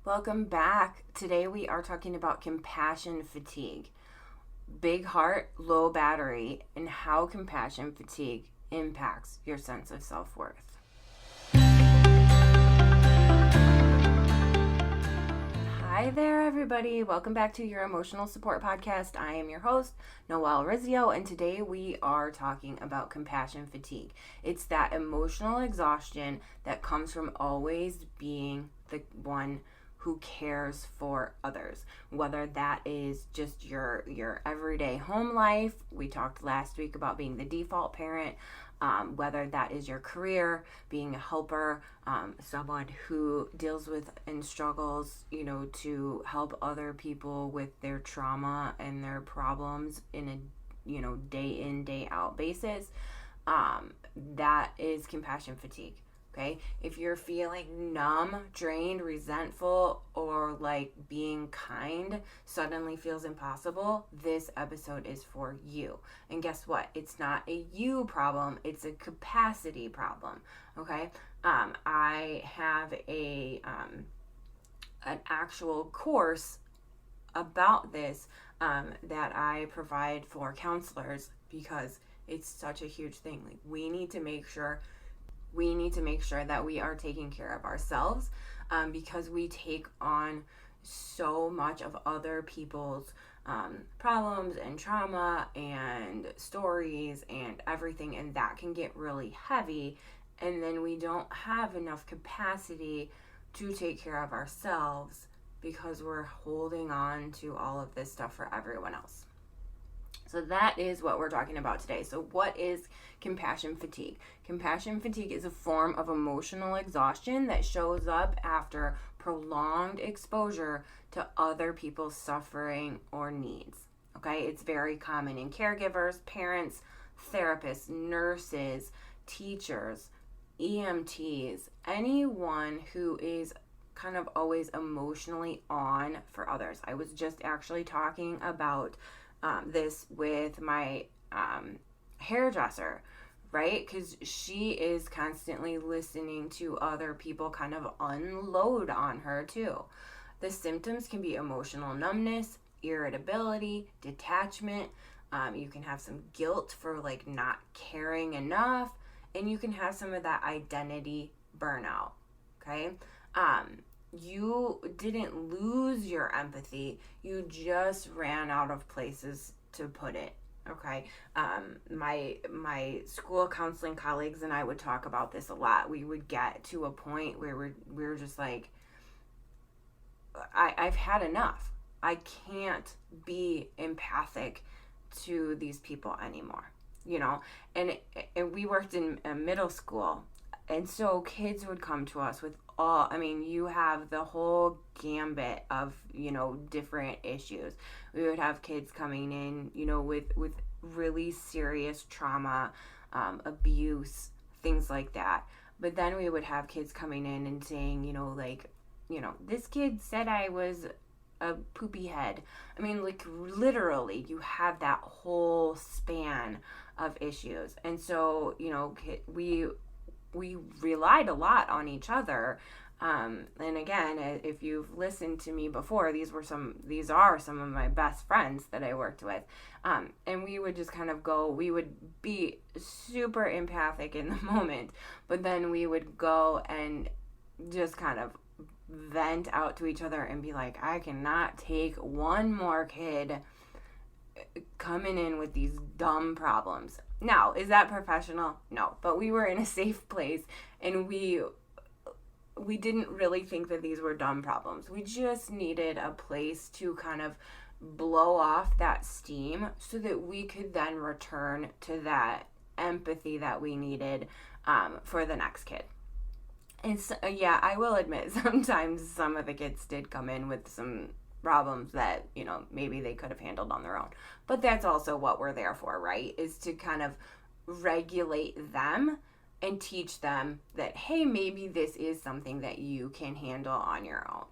Welcome back. Today we are talking about compassion fatigue. Big heart, low battery, and how compassion fatigue impacts your sense of self-worth. Hi there, everybody. Welcome back to your Emotional Support Podcast. I am your host, Noelle, and today we are talking about compassion fatigue. It's that emotional exhaustion that comes from always being the one who cares for others, whether that is just your everyday home life. We talked last week about being the default parent, whether that is your career, being a helper, someone who deals with and struggles, to help other people with their trauma and their problems in a, day in, day out basis. That is compassion fatigue. Okay, if you're feeling numb, drained, resentful, or like being kind suddenly feels impossible, this episode is for you. And guess what? It's not a you problem, it's a capacity problem. Okay, I have an actual course about this that I provide for counselors because it's such a huge thing. Like, we need to make sure that we are taking care of ourselves, because we take on so much of other people's problems and trauma and stories and everything, and that can get really heavy, and then we don't have enough capacity to take care of ourselves because we're holding on to all of this stuff for everyone else. So that is what we're talking about today. So what is compassion fatigue? Compassion fatigue is a form of emotional exhaustion that shows up after prolonged exposure to other people's suffering or needs. Okay, it's very common in caregivers, parents, therapists, nurses, teachers, EMTs, anyone who is kind of always emotionally on for others. I was just actually talking about this with my hairdresser, right? Because she is constantly listening to other people kind of unload on her too. The symptoms can be emotional numbness, irritability, detachment. You can have some guilt for like not caring enough, and you can have some of that identity burnout. Okay. You didn't lose your empathy, you just ran out of places to put it. Okay. My school counseling colleagues and I would talk about this a lot. We would get to a point where we were just like, I've had enough. I can't be empathic to these people anymore, and we worked in a middle school, and so kids would come to us with you have the whole gambit of, different issues. We would have kids coming in, with really serious trauma, abuse, things like that. But then we would have kids coming in and saying, this kid said I was a poopy head. Literally, you have that whole span of issues. And so, we relied a lot on each other. And again, if you've listened to me before, these are some of my best friends that I worked with. And we would just kind of we would be super empathic in the moment, but then we would go and just kind of vent out to each other and be like, I cannot take one more kid coming in with these dumb problems. Now, is that professional? No, but we were in a safe place, and we didn't really think that these were dumb problems. We just needed a place to kind of blow off that steam so that we could then return to that empathy that we needed for the next kid. And so, I will admit, sometimes some of the kids did come in with some problems that, maybe they could have handled on their own. But that's also what we're there for, right? Is to kind of regulate them and teach them that, hey, maybe this is something that you can handle on your own.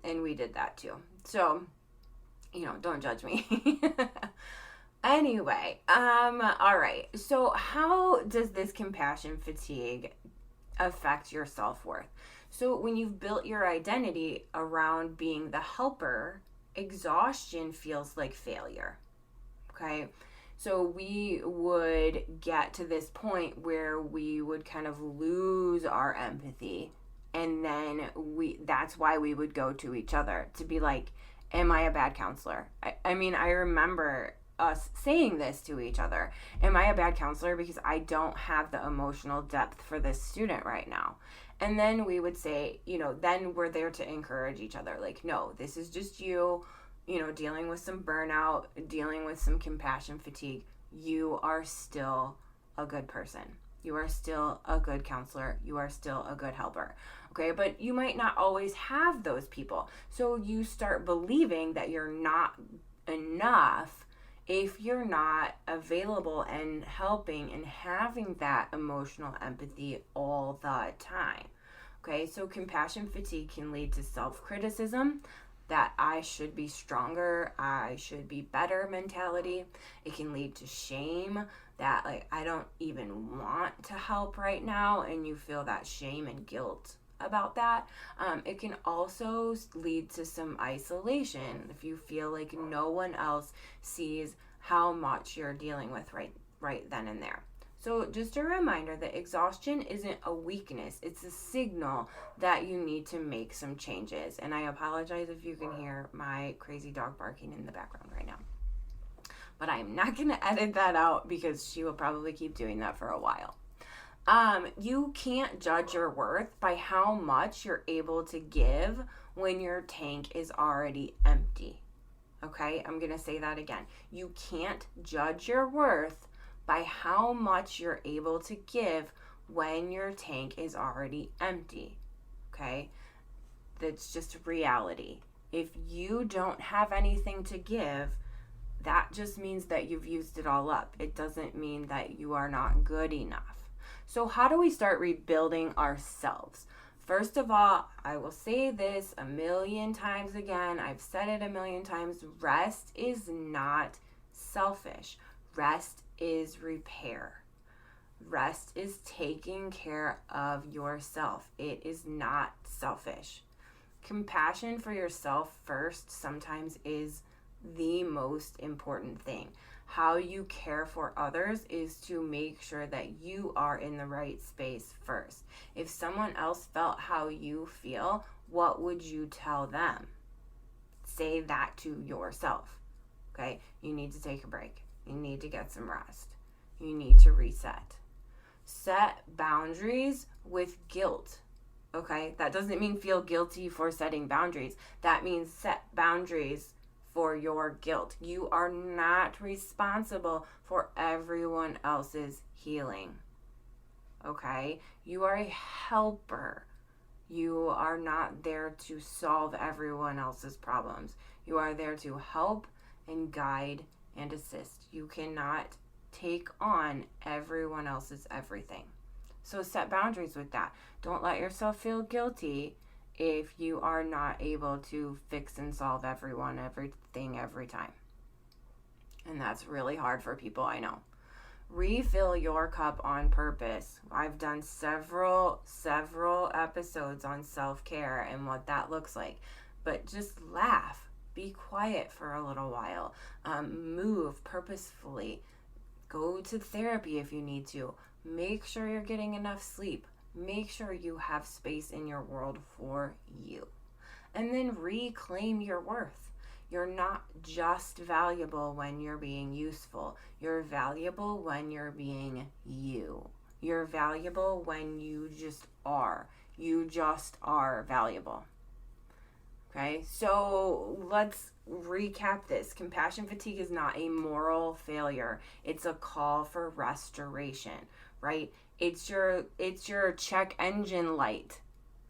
And we did that too. So, don't judge me. Anyway, all right. So how does this compassion fatigue affect your self-worth? So when you've built your identity around being the helper, exhaustion feels like failure. Okay? So we would get to this point where we would kind of lose our empathy, and then that's why we would go to each other to be like, am I a bad counselor? I mean, I remember us saying this to each other. Am I a bad counselor because I don't have the emotional depth for this student right now? And then we would say, then we're there to encourage each other. Like, no, this is just you, dealing with some burnout, dealing with some compassion fatigue. You are still a good person. You are still a good counselor. You are still a good helper. Okay, but you might not always have those people. So you start believing that you're not enough if you're not available and helping and having that emotional empathy all the time. Okay, so compassion fatigue can lead to self-criticism, that I should be stronger, I should be better mentality. It can lead to shame, that like I don't even want to help right now, and you feel that shame and guilt about that. It can also lead to some isolation if you feel like no one else sees how much you're dealing with right then and there. So just a reminder that exhaustion isn't a weakness. It's a signal that you need to make some changes. And I apologize if you can hear my crazy dog barking in the background right now. But I'm not going to edit that out because she will probably keep doing that for a while. You can't judge your worth by how much you're able to give when your tank is already empty. Okay, I'm going to say that again. You can't judge your worth by how much you're able to give when your tank is already empty. Okay, that's just reality. If you don't have anything to give, that just means that you've used it all up. It doesn't mean that you are not good enough. So how do we start rebuilding ourselves? First of all, I will say this a million times again. I've said it a million times. Rest is not selfish. Rest is repair. Rest is taking care of yourself. It is not selfish. Compassion for yourself first sometimes is the most important thing. How you care for others is to make sure that you are in the right space first. If someone else felt how you feel, what would you tell them? Say that to yourself. Okay? You need to take a break. You need to get some rest. You need to reset. Set boundaries with guilt. Okay? That doesn't mean feel guilty for setting boundaries. That means set boundaries for your guilt. You are not responsible for everyone else's healing. Okay? You are a helper. You are not there to solve everyone else's problems. You are there to help and guide and assist. You cannot take on everyone else's everything. So set boundaries with that. Don't let yourself feel guilty if you are not able to fix and solve everything every time. And that's really hard for people, I know. Refill your cup on purpose. I've done several episodes on self-care and what that looks like. But just laugh. Be quiet for a little while. Move purposefully. Go to therapy if you need to. Make sure you're getting enough sleep. Make sure you have space in your world for you. And then reclaim your worth. You're not just valuable when you're being useful. You're valuable when you're being you. You're valuable when you just are. You just are valuable. Okay, so let's recap this. Compassion fatigue is not a moral failure. It's a call for restoration, right? It's your check engine light,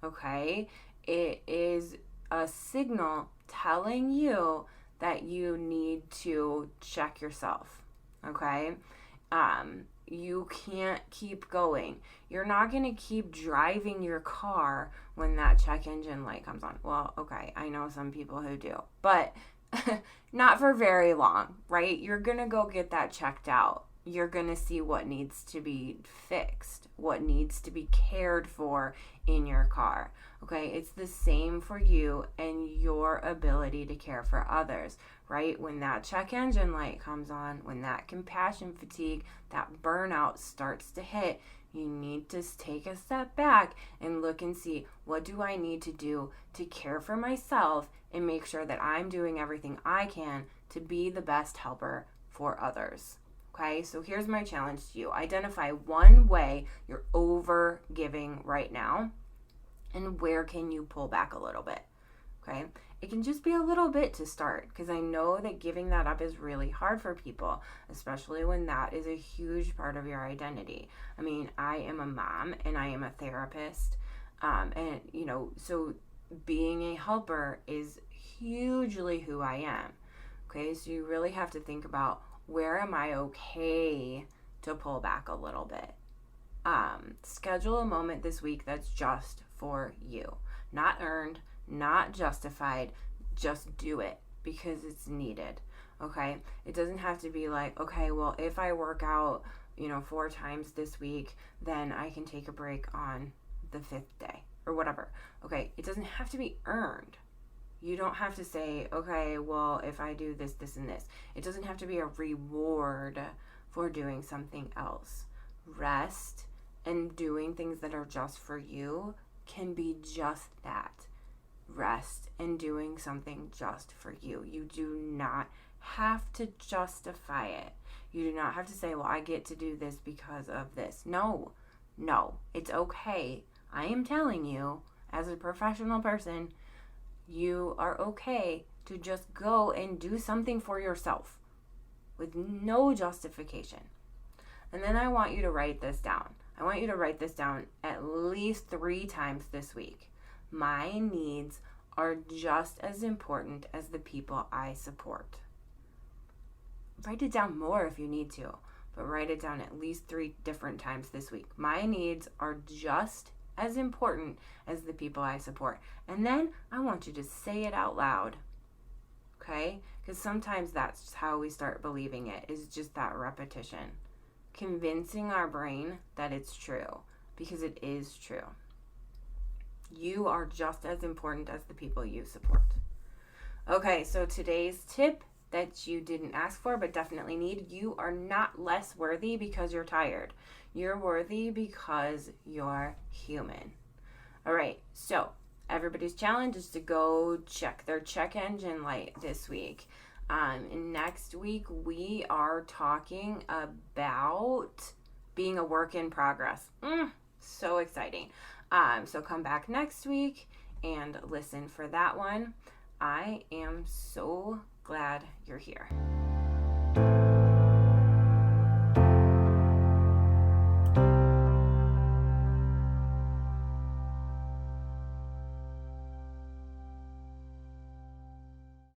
okay? It is a signal telling you that you need to check yourself, okay? You can't keep going. You're not going to keep driving your car when that check engine light comes on. Well, okay, I know some people who do, but not for very long, right? You're going to go get that checked out. you're going to see what needs to be fixed, what needs to be cared for in your car. Okay, it's the same for you and your ability to care for others, right? When that check engine light comes on, when that compassion fatigue, that burnout starts to hit, you need to take a step back and look and see, what do I need to do to care for myself and make sure that I'm doing everything I can to be the best helper for others. Okay, so here's my challenge to you. Identify one way you're over giving right now, and where can you pull back a little bit. Okay, it can just be a little bit to start, because I know that giving that up is really hard for people, especially when that is a huge part of your identity. I mean, I am a mom and I am a therapist, and so being a helper is hugely who I am. Okay, so you really have to think about, where am I okay to pull back a little bit? Schedule a moment this week that's just for you. Not earned, not justified. Just do it because it's needed. Okay? It doesn't have to be like, okay, well, if I work out, 4 times this week, then I can take a break on the 5th day or whatever. Okay? It doesn't have to be earned. You don't have to say, okay, well, if I do this, this, and this. It doesn't have to be a reward for doing something else. Rest and doing things that are just for you can be just that. Rest and doing something just for you. You do not have to justify it. You do not have to say, well, I get to do this because of this. No, it's okay. I am telling you, as a professional person, you are okay to just go and do something for yourself with no justification. And then I want you to write this down. I want you to write this down at least 3 times this week. My needs are just as important as the people I support. Write it down more if you need to, but write it down at least 3 different times this week. My needs are just as important as the people I support. And then I want you to say it out loud. Okay? Because sometimes that's how we start believing it, is just that repetition. Convincing our brain that it's true, because it is true. You are just as important as the people you support. Okay, so today's tip that you didn't ask for but definitely need: you are not less worthy because you're tired. You're worthy because you're human. All right, so everybody's challenge is to go check their check engine light this week. And next week we are talking about being a work in progress. So exciting. So come back next week and listen for that one. I am so glad you're here.